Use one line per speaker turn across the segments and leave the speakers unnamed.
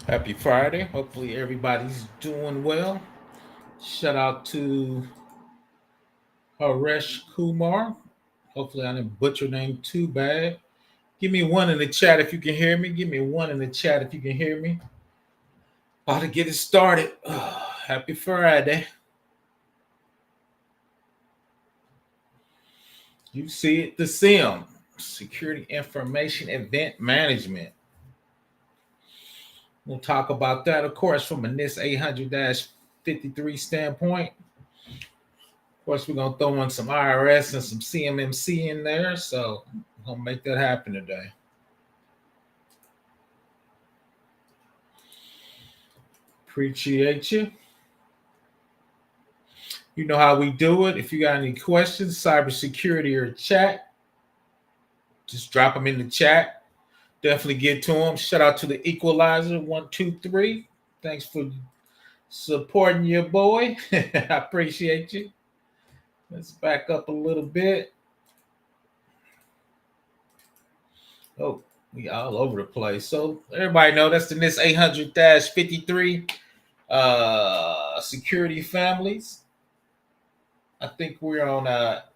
Happy Friday. Hopefully everybody's doing well. Shout out to Haresh Kumar. Hopefully I didn't butcher your name too bad. Give me one in the chat if you can hear me. Give me one in the chat if you can hear me. About to get it started. Happy Friday. You see it, the SIEM, Security Information Event Management. We'll talk about that, of course, from a NIST 800-53 standpoint. Of course, we're going to throw in some IRS and some CMMC in there. So we're going to make that happen today. Appreciate you. You know how we do it. If you got any questions, cybersecurity or chat, just drop them in the chat. Definitely get to them. Shout out to the Equalizer 123. Thanks for supporting your boy. I appreciate you. Let's back up a little bit. Oh, we all over the place. So everybody know that's the NIST 800-53 security families. I think we're on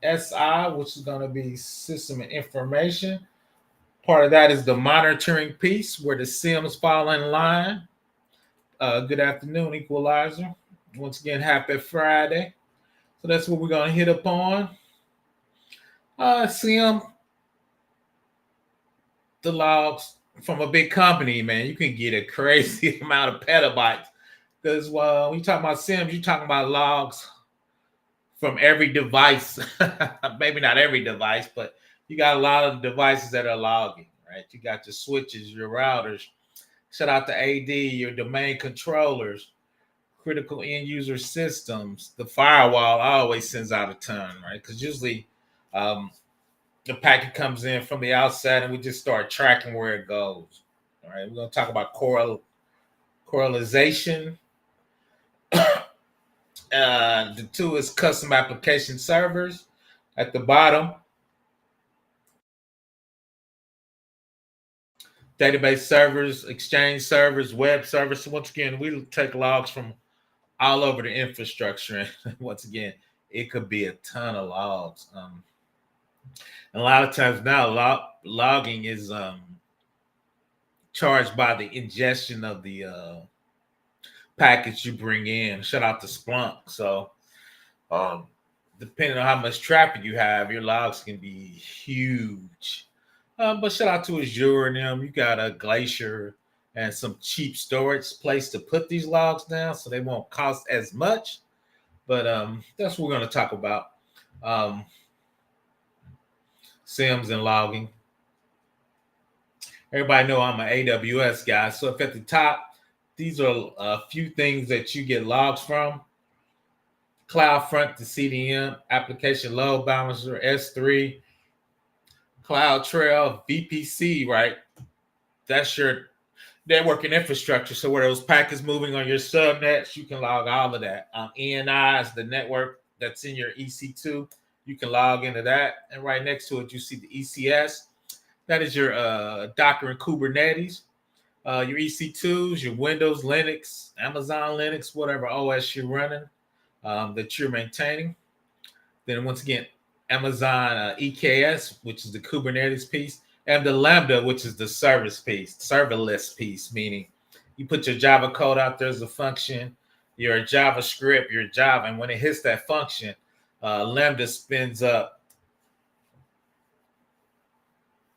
SI, which is going to be system and information. Part of that is the monitoring piece where the SIEMs fall in line. Good afternoon, Equalizer. Once again, happy Friday. So that's what we're going to hit upon. SIEM, the logs from a big company, man, you can get a crazy amount of petabytes. Because when you talk about SIEMs, you're talking about logs from every device. Maybe not every device, but you got a lot of devices that are logging, right? You got your switches, your routers. Shout out to AD, your domain controllers, critical end user systems. The firewall always sends out a ton, right? Because usually the packet comes in from the outside and we just start tracking where it goes. All right, we're going to talk about correlation. The two is custom application servers. At the bottom, database servers, exchange servers, web servers. So once again, we take logs from all over the infrastructure. And once again, it could be a ton of logs. And a lot of times now, logging is charged by the ingestion of the package you bring in. Shout out to Splunk. So depending on how much traffic you have, your logs can be huge. But shout out to Azure and them. You got a Glacier and some cheap storage place to put these logs down so they won't cost as much. But that's what we're going to talk about. SIEMs and logging. Everybody know I'm an AWS guy. So if at the top, these are a few things that you get logs from. CloudFront to CDM, application load balancer, S3, CloudTrail, VPC, right? That's your networking infrastructure. So where those packets moving on your subnets, you can log all of that. ENI is the network that's in your EC2. You can log into that. And right next to it, you see the ECS. That is your Docker and Kubernetes. Your EC2s, your Windows, Linux, Amazon Linux, whatever OS you're running that you're maintaining. Then once again, Amazon EKS, which is the Kubernetes piece, and the Lambda, which is the service piece, serverless piece, meaning you put your Java code out there as a function, your JavaScript, your Java, and when it hits that function, Lambda spins up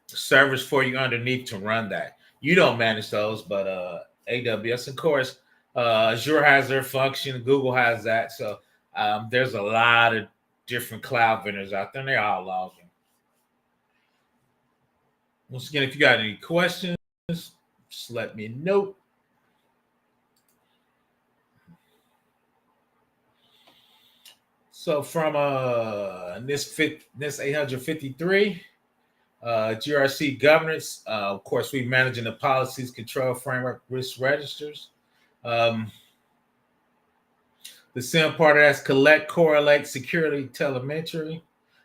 servers for you underneath to run that. You don't manage those, but AWS, of course, Azure has their function, Google has that. So there's a lot of different cloud vendors out there, and they're all logging. Once again, if you got any questions, just let me know. So from NIST 853, GRC governance, of course, we're managing the policies, control framework, risk registers. The SIEM part of that's collect, correlate, security, telemetry,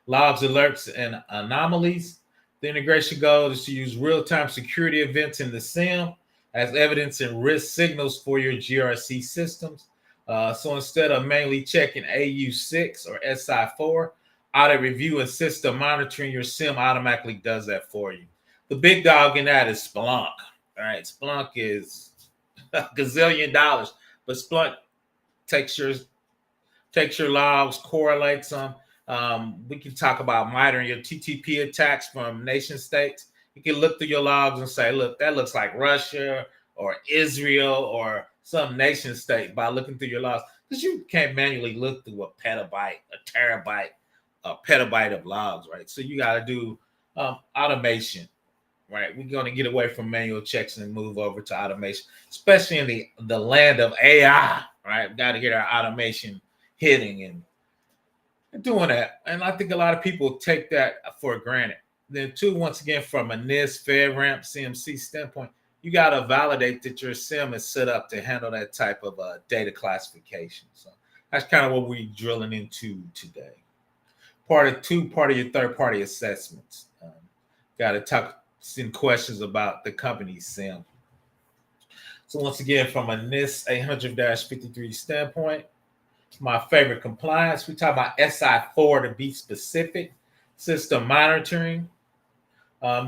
logs, alerts, and anomalies. The integration goal is to use real-time security events in the SIEM as evidence and risk signals for your GRC systems. So instead of mainly checking AU6 or SI4, audit review and system monitoring, your SIEM automatically does that for you. The big dog in that is Splunk. All right, Splunk is a gazillion dollars, but Splunk takes your logs, correlates them. We can talk about monitoring your TTP attacks from nation states. You can look through your logs and say, look, that looks like Russia or Israel or some nation state by looking through your logs, because you can't manually look through a petabyte, a terabyte, a petabyte of logs, right? So you got to do automation, right? We're going to get away from manual checks and move over to automation, especially in the land of AI, right? We got to get our automation hitting and doing that. And I think a lot of people take that for granted. Then two, once again, from a NIST, FedRAMP, CMC standpoint, you got to validate that your SIEM is set up to handle that type of data classification. So that's kind of what we're drilling into today. Part of your third-party assessments. Got to send questions about the company's SIEM. So once again, from a NIST 800-53 standpoint, my favorite compliance, we talk about SI4 to be specific, system monitoring.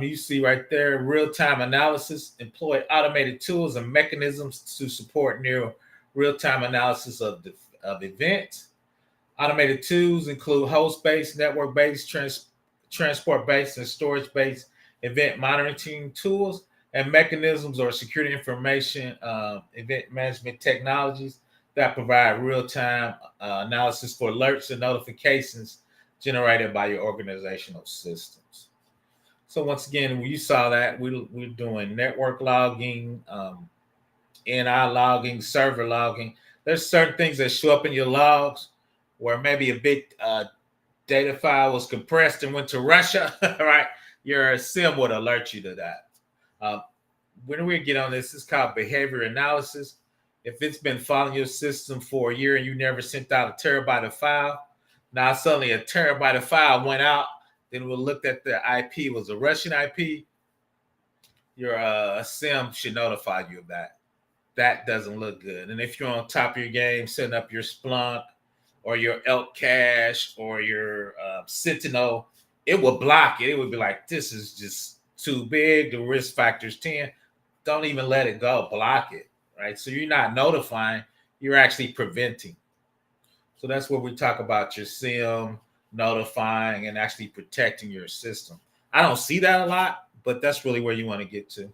You see right there, real-time analysis, employ automated tools and mechanisms to support near real-time analysis of events. Automated tools include host-based, network-based, transport-based, and storage-based event monitoring tools and mechanisms or security information event management technologies that provide real-time analysis for alerts and notifications generated by your organizational systems. So once again, when you saw that, we're doing network logging, NI logging, server logging. There's certain things that show up in your logs where maybe a big data file was compressed and went to Russia, right? Your SIEM would alert you to that. When we get on this, it's called behavior analysis. If it's been following your system for a year and you never sent out a terabyte of file, now suddenly a terabyte of file went out, then we'll look at the IP was a Russian IP, your SIEM should notify you of that. That doesn't look good. And if you're on top of your game, setting up your Splunk or your Elk Cache or your Sentinel, it will block it. It would be like, this is just too big. The risk factor is 10. don't even let it go, block it, right? So you're not notifying, you're actually preventing. So that's where we talk about your SIEM, notifying, and actually protecting your system. I don't see that a lot, but that's really where you want to get to.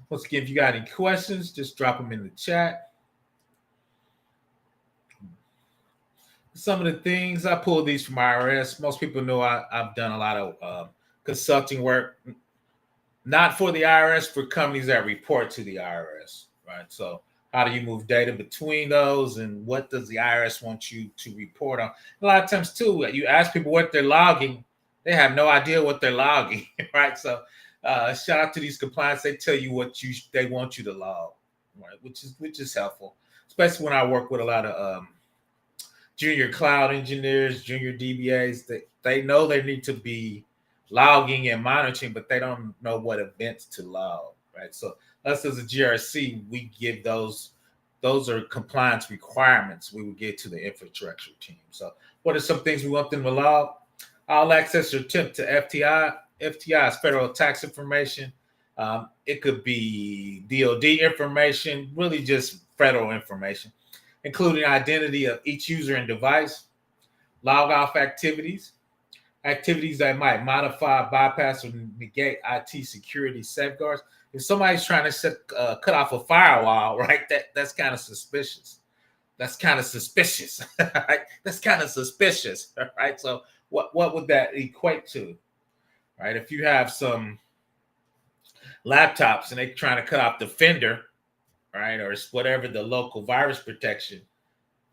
Once again, if you got any questions, just drop them in the chat. Some of the things I pulled these from IRS. Most people know I've done a lot of consulting work, not for the IRS, for companies that report to the IRS, right? So how do you move data between those, and what does the IRS want you to report on? A lot of times too, you ask people what they're logging, they have no idea what they're logging, right? So shout out to these compliance, they tell you what they want you to log, right? Which is helpful, especially when I work with a lot of junior cloud engineers, junior DBAs. They know they need to be logging and monitoring, but they don't know what events to log, right? So us as a GRC, we give those are compliance requirements we would get to the infrastructure team. So what are some things we want them to log? All access or attempt to FTI. FTI is federal tax information. It could be DOD information, really just federal information, including identity of each user and device, log off activities that might modify, bypass, or negate IT security safeguards. If somebody's trying to cut off a firewall, right, that's kind of suspicious. That's kind of suspicious. Right? That's kind of suspicious, right? So what would that equate to, right? If you have some laptops and they're trying to cut off Defender, right, or whatever the local virus protection,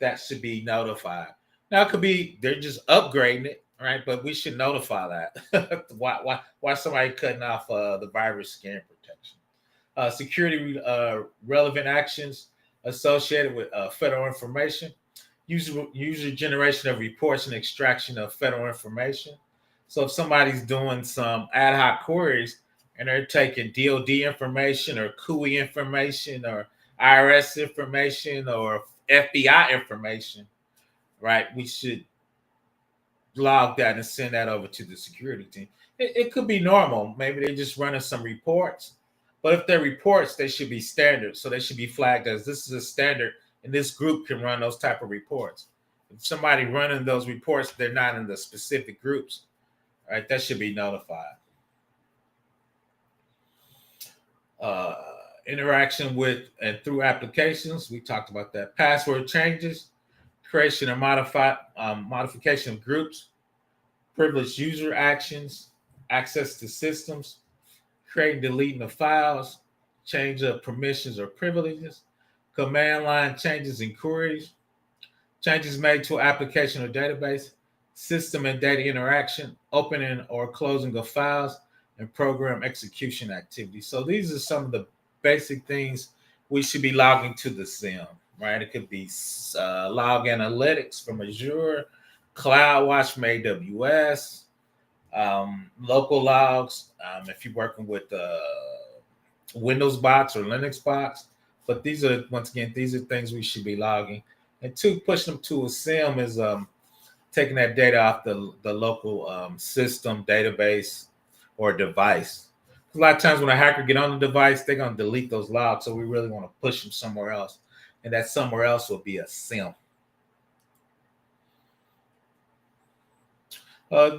that should be notified. Now it could be they're just upgrading it, right? But we should notify that. why somebody cutting off the virus scan protection? Security relevant actions associated with federal information, user generation of reports and extraction of federal information. So if somebody's doing some ad hoc queries and they're taking DOD information or CUI information or IRS information or FBI information, right, we should log that and send that over to the security team. It could be normal. Maybe they're just running some reports. But if they're reports, they should be standard. So they should be flagged as this is a standard, and this group can run those type of reports. If somebody running those reports, they're not in the specific groups, right? That should be notified. Interaction with and through applications, we talked about that. Password changes, creation or modification of groups, privileged user actions, access to systems, creating, deleting of files, change of permissions or privileges, command line changes and queries, changes made to an application or database, system and data interaction, opening or closing of files, and program execution activities. So these are some of the basic things we should be logging to the SIEM, right? It could be log analytics from Azure, CloudWatch from AWS, local logs, if you're working with Windows bots or Linux bots. But these are, once again, these are things we should be logging. And two, pushing them to a SIEM is taking that data off the local system, database, or device. A lot of times when a hacker get on the device, they're going to delete those logs. So we really want to push them somewhere else. And that somewhere else will be a SIEM.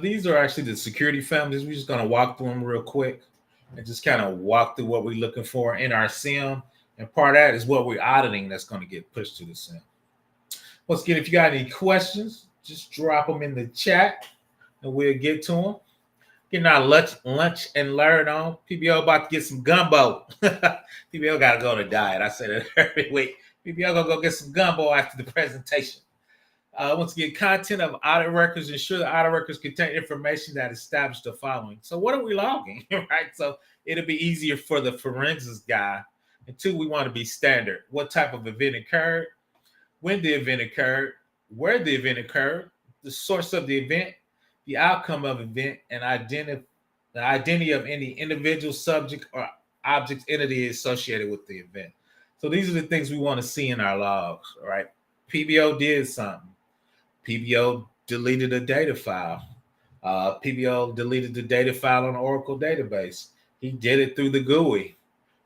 These are actually the security families. We're just going to walk through them real quick and just kind of walk through what we're looking for in our SIEM. And part of that is what we're auditing that's going to get pushed to the SIEM. Once again, if you got any questions, just drop them in the chat and we'll get to them. Getting our lunch and learn on. PBO about to get some gumbo. PBO got to go on a diet. I said it every week. PBO going to go get some gumbo after the presentation. Once again, content of audit records, ensure the audit records contain information that establishes the following. So what are we logging, right? So it'll be easier for the forensics guy. And two, we want to be standard. What type of event occurred, when the event occurred, where the event occurred, the source of the event, the outcome of event, and the identity of any individual, subject, or object entity associated with the event. So these are the things we want to see in our logs, right? PBO did something. PBO deleted a data file. PBO deleted the data file on the Oracle database. He did it through the GUI.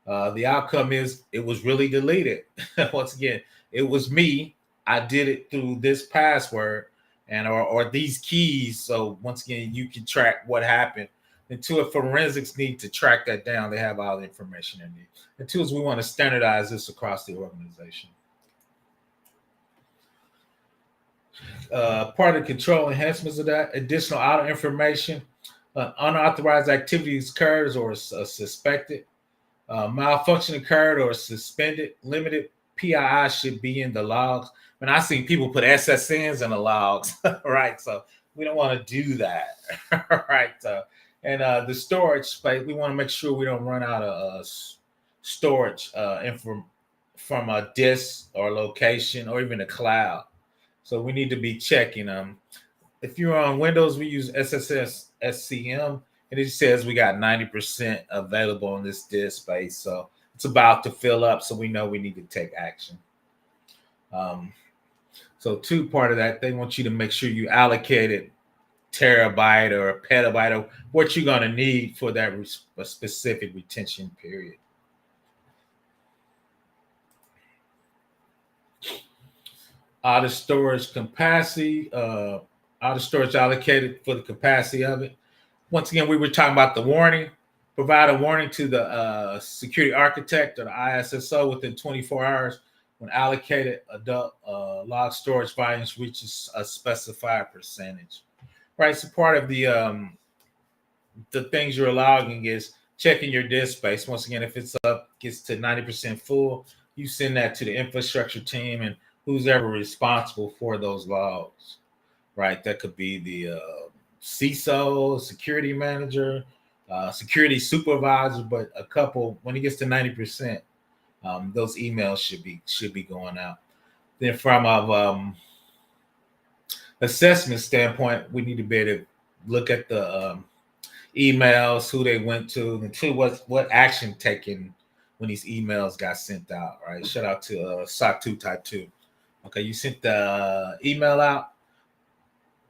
The outcome is it was really deleted. Once again, it was me. I did it through this password and or these keys. So once again, you can track what happened. And two, if forensics need to track that down, they have all the information they need. And two is we want to standardize this across the organization. Part of the control enhancements of that, additional audit information, unauthorized activities occurs or suspected, malfunction occurred or suspended, limited PII should be in the logs. When I see people put SSNs in the logs, right? So we don't want to do that, right? And the storage space, we want to make sure we don't run out of storage from a disk or location or even a cloud. So we need to be checking them. If you're on Windows, we use SSS SIEM, and it says we got 90% available on this disk space. So it's about to fill up, so we know we need to take action. So two part of that, they want you to make sure you allocated terabyte or a petabyte of what you're going to need for that specific retention period. Audit storage capacity, audit storage allocated for the capacity of it. Once again, we were talking about the warning. Provide a warning to the security architect or the ISSO within 24 hours when allocated adult log storage volumes reaches a specified percentage. Right. So part of the things you're logging is checking your disk space. Once again, if it's up, gets to 90% full, you send that to the infrastructure team and who's ever responsible for those logs. Right. That could be the CISO, security manager, security supervisor, but a couple, when it gets to 90%, those emails should be going out. Then from a assessment standpoint, we need to be able to look at the emails, who they went to, and two, what action taken when these emails got sent out. Right. Shout out to SOC 2 Type 2. Okay, you sent the email out.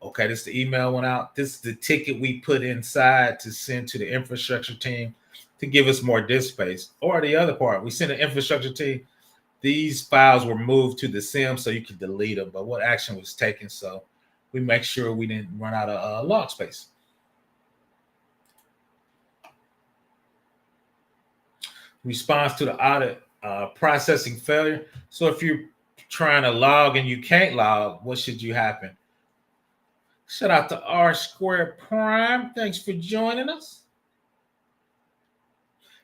Okay, this the email went out. This is the ticket we put inside to send to the infrastructure team to give us more disk space. Or the other part, we sent the infrastructure team. These files were moved to the SIEM so you could delete them, but what action was taken so we make sure we didn't run out of log space. Response to the audit processing failure. So if you're trying to log and you can't log, what should you happen? Shout out to R Square Prime. Thanks for joining us.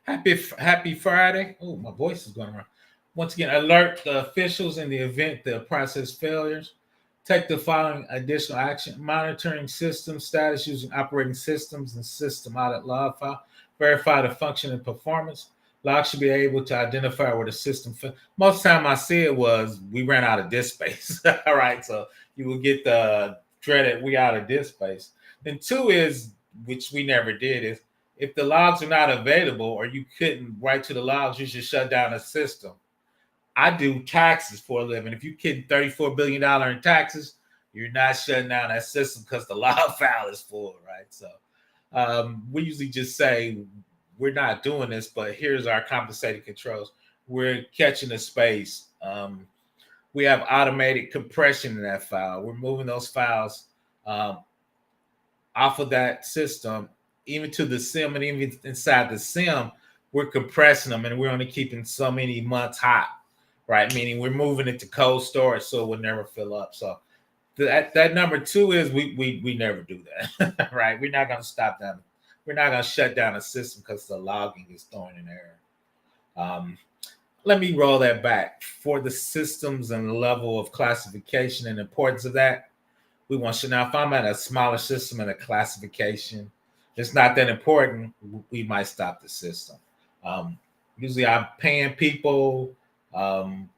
Happy Friday. Oh, my voice is going around. Once again, alert the officials in the event the process failures. Take the following additional action: monitoring system status using operating systems and system audit log file. Verify the function and performance. Log should be able to identify where the system failed. Most of the time I see it was we ran out of disk space. All right, so you will get the dreaded we out of disk space. Then two is, which we never did, is if the logs are not available or you couldn't write to the logs, you should shut down the system. I do taxes for a living. If you're getting $34 billion in taxes, you're not shutting down that system because the log file is full, right? So we usually just say we're not doing this, but here's our compensating controls. We're catching the space. We have automated compression in that file. We're moving those files off of that system, even to the SIEM, and even inside the SIEM, we're compressing them, and we're only keeping so many months hot, right? Meaning we're moving it to cold storage so it will never fill up. So that number two is we never do that, right? We're not going to stop that. We're not going to shut down a system because the logging is throwing an error. Let me roll that back. For the systems and the level of classification and importance of that, we want to now, if I'm at a smaller system and a classification, it's not that important, we might stop the system. Usually I'm paying people,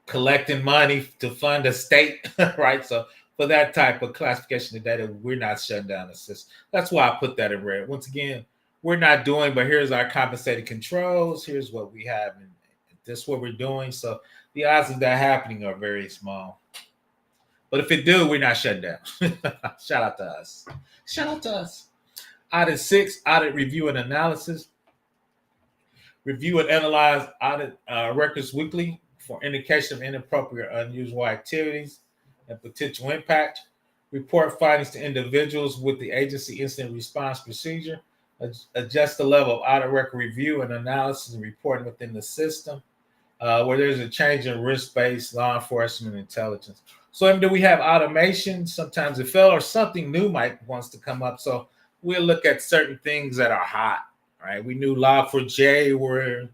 collecting money to fund a state, right? So for that type of classification of data, we're not shutting down the system. That's why I put that in red. Once again, we're not doing, but here's our compensated controls. Here's what we have, and this is what we're doing. So the odds of that happening are very small. But if it do, we're not shutting down. Shout out to us. Shout out to us. Audit 6, audit review and analysis. Review and analyze audit records weekly for indication of inappropriate or unusual activities and potential impact. Report findings to individuals with the agency incident response procedure. Adjust the level of audit record review and analysis and reporting within the system. Where there's a change in risk-based law enforcement intelligence. So do we have automation? Sometimes it fell or something new might wants to come up. So we'll look at certain things that are hot, right? We knew Log4j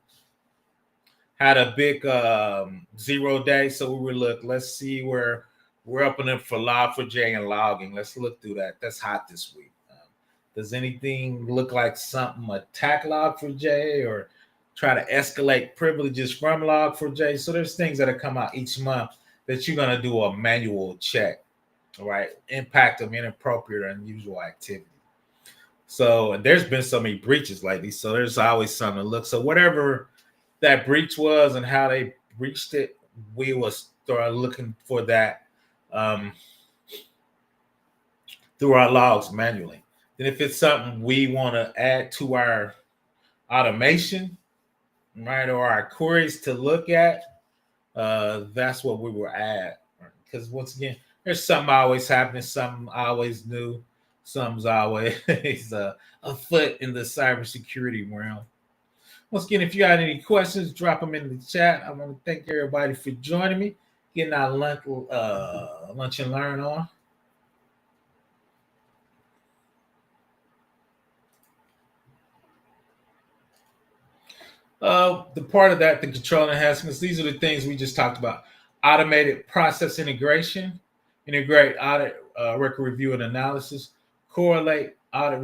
had a big 0 day. So we would look, let's see where we're up in it for Log4j and logging. Let's look through that. That's hot this week. Does anything look like something attack Log4j or try to escalate privileges from Log4j? So there's things that come out each month that you're going to do a manual check, right? Impact of inappropriate or unusual activity. So there's been so many breaches lately. So there's always something to look. So whatever that breach was and how they breached it, we will start looking for that through our logs manually. Then if it's something we want to add to our automation, right, or our queries to look at, that's what we will add. Because once again, there's something always happening, something always new, something's always afoot in the cybersecurity realm. Once again, if you got any questions, drop them in the chat. I want to thank everybody for joining me, getting our lunch and learn on. The part of that, the control enhancements, these are the things we just talked about. Automated process integration, integrate audit record review and analysis, correlate audit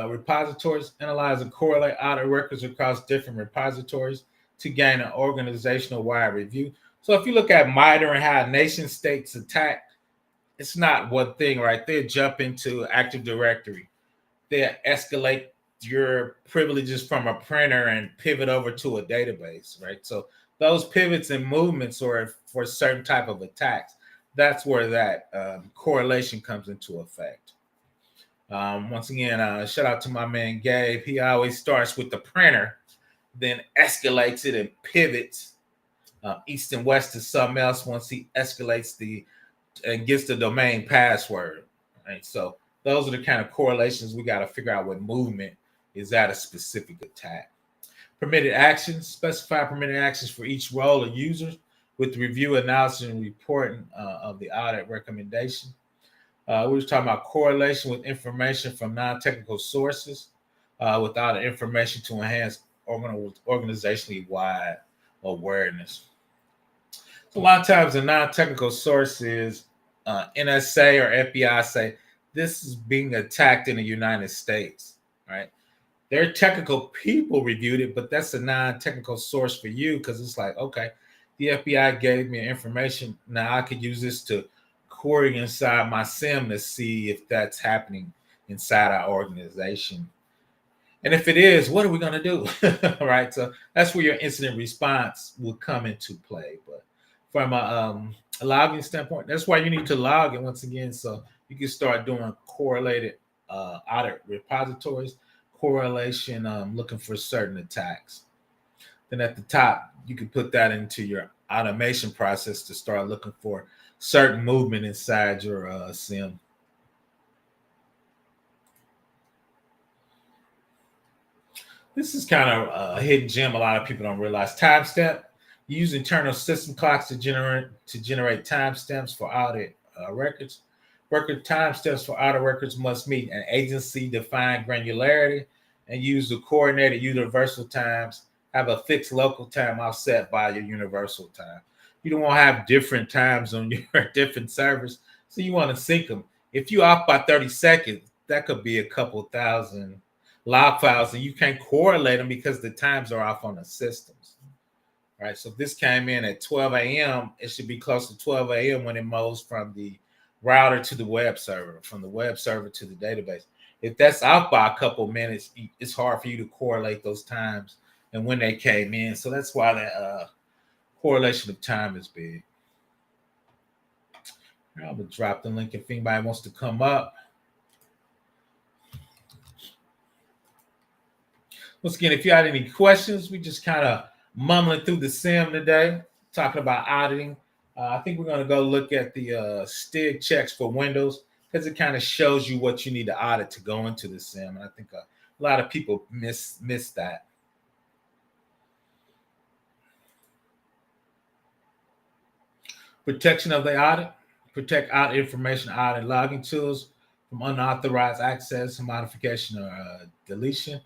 repositories, analyze and correlate audit records across different repositories to gain an organizational wide review. So if you look at MITRE and how nation states attack, it's not one thing, right? They jump into Active Directory. They escalate your privileges from a printer and pivot over to a database, right? So those pivots and movements are for certain type of attacks. That's where that correlation comes into effect. Once again, shout out to my man Gabe. He always starts with the printer, then escalates it and pivots east and west to something else once he escalates and gets the domain password, right? So those are the kind of correlations we got to figure out what movement is at a specific attack. Permitted actions, specify permitted actions for each role or user with the review, analysis, and reporting of the audit recommendation. We were talking about correlation with information from non-technical sources with audit information to enhance organizationally wide awareness. So a lot of times a non-technical source is NSA or FBI say, this is being attacked in the United States, right? Their technical people reviewed it, but that's a non-technical source for you because it's like, okay, the FBI gave me information. Now I could use this to query inside my SIEM to see if that's happening inside our organization. And if it is, what are we going to do? Right? So that's where your incident response will come into play. But from a logging standpoint, that's why you need to log it once again. So you can start doing correlated audit repositories, correlation, looking for certain attacks. Then at the top, you can put that into your automation process to start looking for certain movement inside your SIEM. This is kind of a hidden gem a lot of people don't realize. Timestamp. You use internal system clocks to generate timestamps for audit records. Record timestamps for audit records must meet an agency-defined granularity and use the coordinated universal times. Have a fixed local time offset by your universal time. You don't want to have different times on your different servers, so you want to sync them. If you off by 30 seconds, that could be a couple thousand log files, and you can't correlate them because the times are off on the systems. Right. So if this came in at 12 a.m., it should be close to 12 a.m. when it moves from the router to the web server, from the web server to the database. If that's out by a couple minutes, it's hard for you to correlate those times and when they came in. So that's why that correlation of time is big. I'm going to drop the link if anybody wants to come up. Once again, if you had any questions, we just kind of mumbling through the SIEM today, talking about auditing. I think we're going to go look at the STIG checks for Windows because it kind of shows you what you need to audit to go into the SIEM. And I think a lot of people miss that. Protection of the audit. Protect audit information, audit logging tools from unauthorized access, modification, or deletion.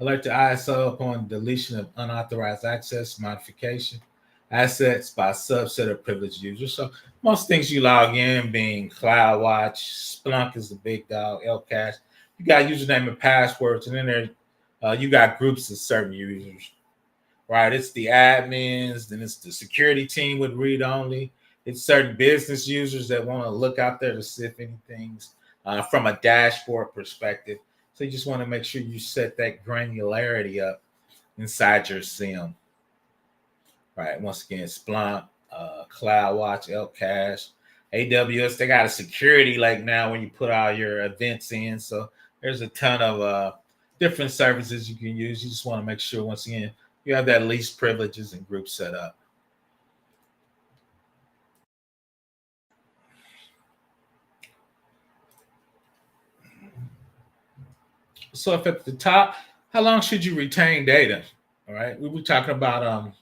Alert the ISO upon deletion of unauthorized access, modification, assets by subset of privileged users. So most things you log in, being CloudWatch, Splunk is the big dog, LCache. You got username and passwords, and then there you got groups of certain users. Right? It's the admins, then it's the security team with read only. It's certain business users that want to look out there to see if anything's from a dashboard perspective. So you just want to make sure you set that granularity up inside your SIEM. Right. Once again, Splunk, CloudWatch, LCache, AWS. They got a security like now when you put all your events in. So there's a ton of different services you can use. You just want to make sure, once again, you have that least privileges and group set up. So if at the top, how long should you retain data? All right. We were talking about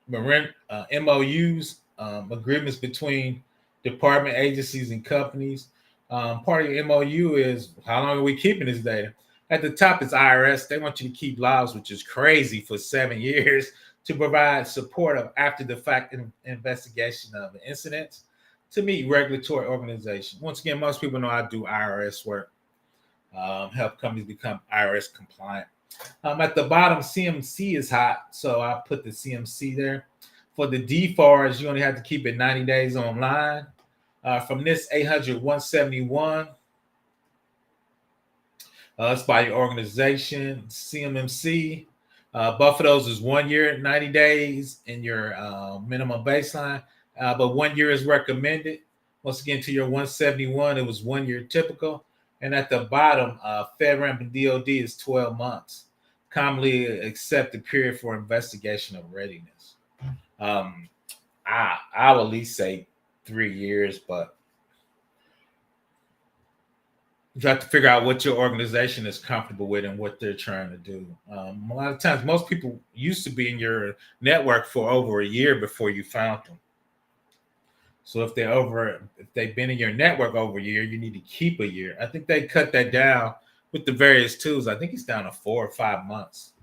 MOUs, agreements between department agencies and companies. Part of your MOU is how long are we keeping this data? At the top is IRS. They want you to keep logs, which is crazy, for 7 years to provide support of after the fact investigation of incidents to meet regulatory organization. Once again, most people know I do IRS work, help companies become IRS compliant. At the bottom, CMC is hot, so I put the CMC there. For the DFARS, you only have to keep it 90 days online. From this 800 171, it's by your organization. CMMC, both of those is 1 year, 90 days in your minimum baseline, but 1 year is recommended. Once again, to your 171, it was 1 year typical. And at the bottom, FedRAMP and DOD is 12 months, commonly accepted period for investigation of readiness. I will at least say 3 years, but you have to figure out what your organization is comfortable with and what they're trying to do. A lot of times, most people used to be in your network for over a year before you found them. So if they've been in your network over a year, you need to keep a year. I think they cut that down with the various tools. I think it's down to 4 or 5 months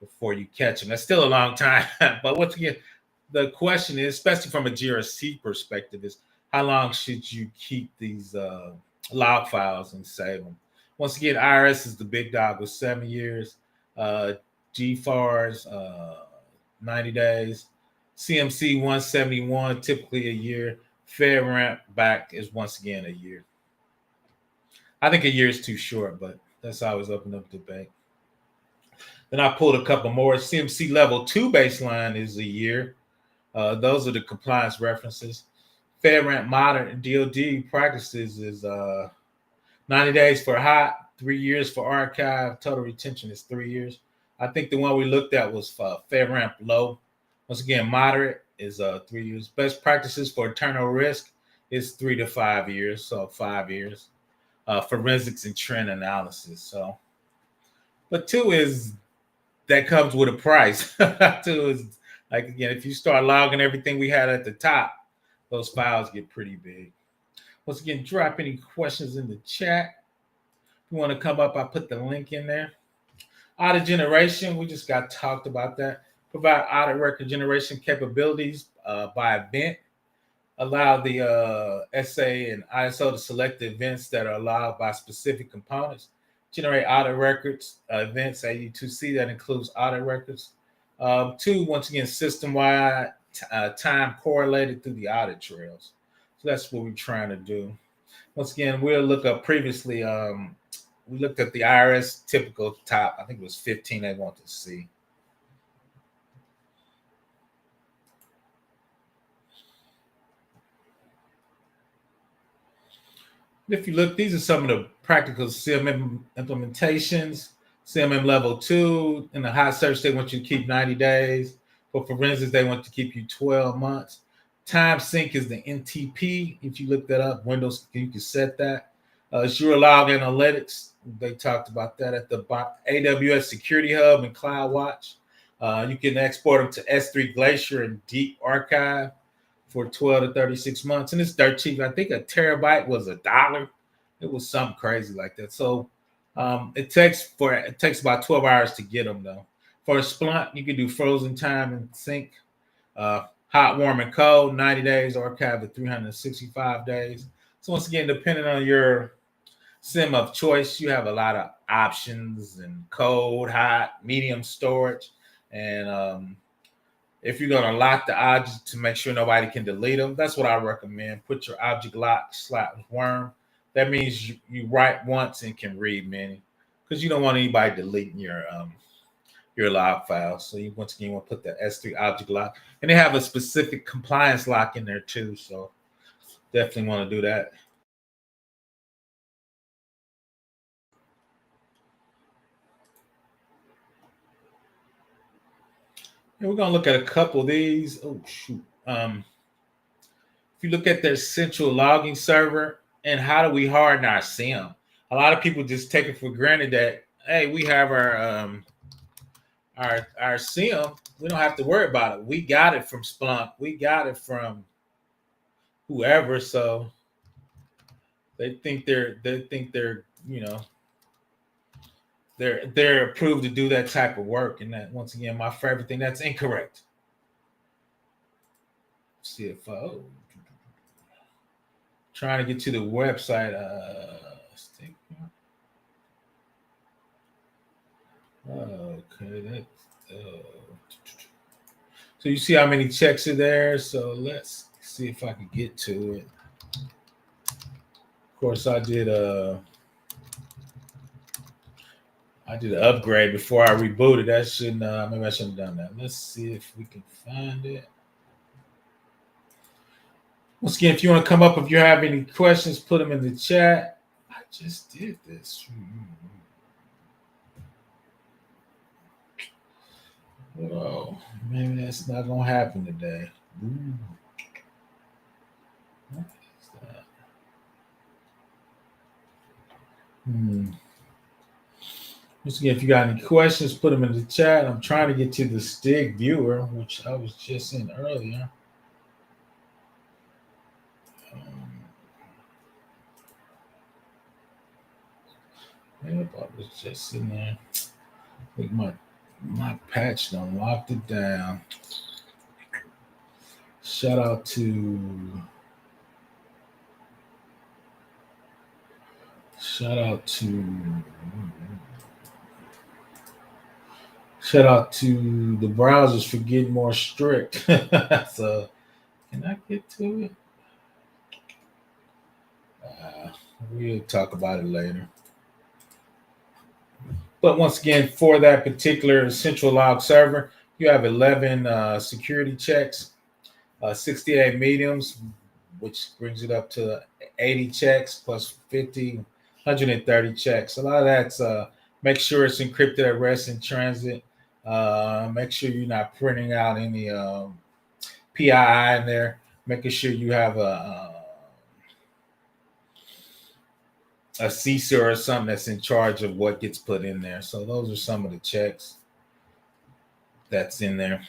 before you catch them. That's still a long time. But once again, the question is, especially from a GRC perspective, is how long should you keep these log files and save them? Once again, IRS is the big dog with 7 years. GFARS, 90 days. CMC 171, typically a year. FedRAMP back is once again a year. I think a year is too short, but that's always open up debate. Then I pulled a couple more. CMC level 2 baseline is a year. Those are the compliance references. FedRAMP modern DOD practices is 90 days for hot, 3 years for archive. Total retention is 3 years. I think the one we looked at was for FedRAMP low. Once again, moderate is 3 years. Best practices for internal risk is 3 to 5 years, so 5 years. Forensics and trend analysis. So, but 2 is that comes with a price. 2 is like, again, if you start logging everything we had at the top, those files get pretty big. Once again, drop any questions in the chat. If you want to come up, I put the link in there. Audit generation, we just got talked about that. Provide audit record generation capabilities by event. Allow the SA and ISO to select the events that are allowed by specific components. Generate audit records, events, AU2C, that includes audit records. 2, once again, system-wide time correlated through the audit trails. So that's what we're trying to do. Once again, we'll look up previously. We looked at the IRS typical top. I think it was 15 they want to see. If you look, these are some of the practical SIEM implementations. CMM level 2, in the hot search, they want you to keep 90 days. For forensics, they want to keep you 12 months. Time sync is the NTP. If you look that up, Windows, you can set that. Azure Log Analytics, they talked about that at the AWS Security Hub and CloudWatch. You can export them to S3 Glacier and Deep Archive for 12 to 36 months. And it's dirt cheap. I think a terabyte was $1. It was something crazy like that. So it takes about 12 hours to get them though. For Splunk, you can do frozen time and sync, hot, warm, and cold, 90 days, archive to 365 days. So once again, depending on your SIEM of choice, you have a lot of options and cold, hot, medium storage. And if you're going to lock the objects to make sure nobody can delete them, that's what I recommend. Put your object lock / worm. That means you write once and can read many, because you don't want anybody deleting your log file. So once again, you want to put the S3 object lock, and they have a specific compliance lock in there too. So definitely want to do that. And we're going to look at a couple of these. Oh, shoot. If you look at their central logging server and how do we harden our SIEM, a lot of people just take it for granted that, hey, we have our SIEM. We don't have to worry about it. We got it from Splunk. We got it from whoever. So they think they're they're approved to do that type of work. And that, once again, my favorite thing, that's incorrect. CFO. Trying to get to the website. Okay. So you see how many checks are there. So let's see if I can get to it. Of course, I did an upgrade before I rebooted. That shouldn't. Maybe I shouldn't have done that. Let's see if we can find it. Once again, if you want to come up, if you have any questions, put them in the chat. I just did this. Oh, maybe that's not gonna happen today. What is that? Once again, if you got any questions, put them in the chat. I'm trying to get to the Stig viewer, which I was just in earlier. Yep, I was just in there. I think my patch done locked it down. Shout out to the browsers for getting more strict. So can I get to it? We'll talk about it later. But once again, for that particular central log server, you have 11 security checks, 68 mediums, which brings it up to 80 checks plus 50, 130 checks. A lot of that's make sure it's encrypted at rest in transit. Make sure you're not printing out any PII in there. Making sure you have a CISO or something that's in charge of what gets put in there. So those are some of the checks that's in there.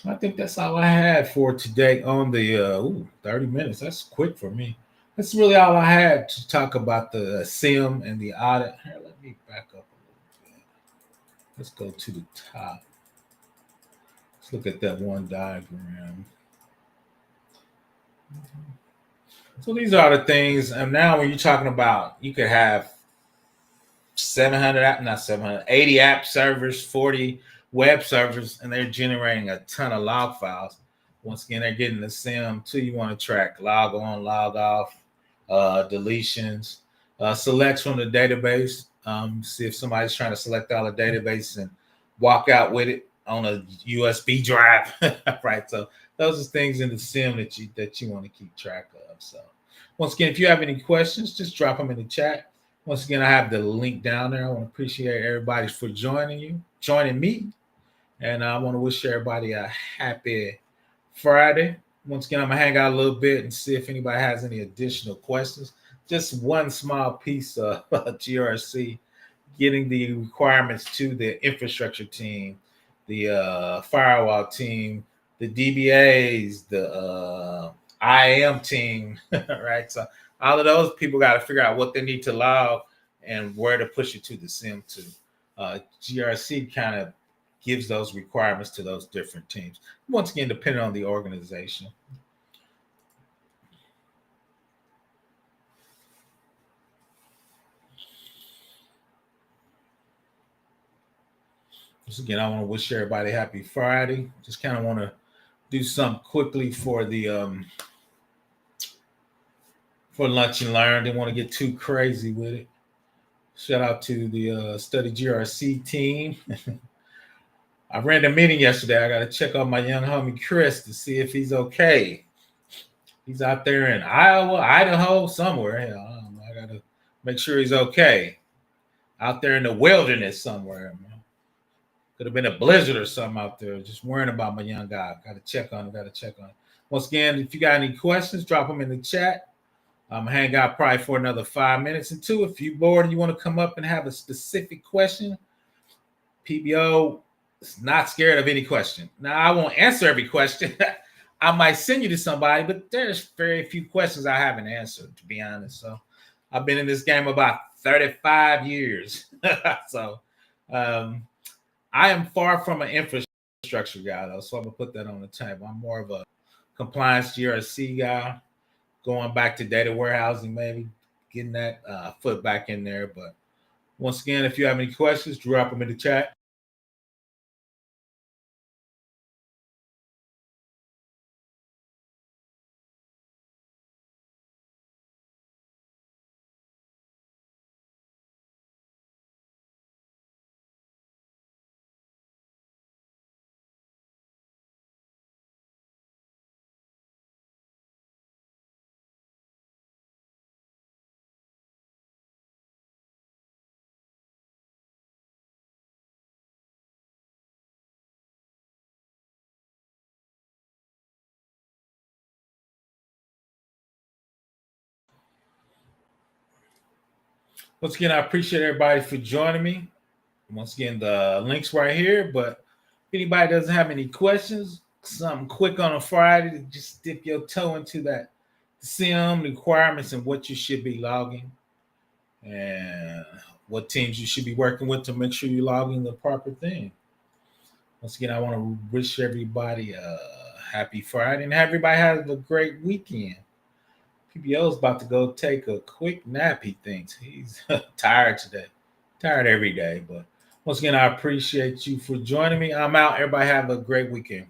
I think that's all I had for today on the 30 minutes. That's quick for me. That's really all I had to talk about the SIEM and the audit. Here, let me back up a little bit. Let's go to the top. Let's look at that one diagram. So these are the things. And now when you're talking about, you could have 80 app servers, 40 web servers, and they're generating a ton of log files. Once again, they're getting the SIEM too. You want to track log on, log off, deletions, selects from the database. See if somebody's trying to select all the database and walk out with it on a USB drive, right? So those are things in the SIEM that you want to keep track of. So once again, if you have any questions, just drop them in the chat. Once again, I have the link down there. I want to appreciate everybody for joining me. And I want to wish everybody a happy Friday. Once again, I'm going to hang out a little bit and see if anybody has any additional questions. Just one small piece of GRC, getting the requirements to the infrastructure team, the firewall team, the DBAs, the IAM team, right? So all of those people got to figure out what they need to log and where to push it to the SIEM to. GRC kind of gives those requirements to those different teams. Once again, depending on the organization. Once again, I want to wish everybody happy Friday. Just kind of want to do something quickly for the for lunch and learn. Didn't want to get too crazy with it. Shout out to the Study GRC team. I ran a meeting yesterday. I got to check on my young homie Chris to see if he's okay. He's out there in Iowa, Idaho, somewhere. Hell, I don't know. I got to make sure he's okay. Out there in the wilderness somewhere, man. Could have been a blizzard or something out there. Just worrying about my young guy. Got to check on him. Once again, if you got any questions, drop them in the chat. Hang out probably for another 5 minutes. And two, if you're bored and you want to come up and have a specific question, PBO is not scared of any question. Now, I won't answer every question. I might send you to somebody, but there's very few questions I haven't answered, to be honest. So I've been in this game about 35 years. So I am far from an infrastructure guy, though, so I'm going to put that on the table. I'm more of a compliance GRC guy, going back to data warehousing, maybe getting that foot back in there. But once again, if you have any questions, drop them in the chat. Once again, I appreciate everybody for joining me. Once again, the link's right here. But if anybody doesn't have any questions, something quick on a Friday to just dip your toe into that SIEM requirements and what you should be logging and what teams you should be working with to make sure you're logging the proper thing. Once again, I want to wish everybody a happy Friday and everybody have a great weekend. PBO is about to go take a quick nap, he thinks. He's tired today. Tired every day. But once again, I appreciate you for joining me. I'm out. Everybody have a great weekend.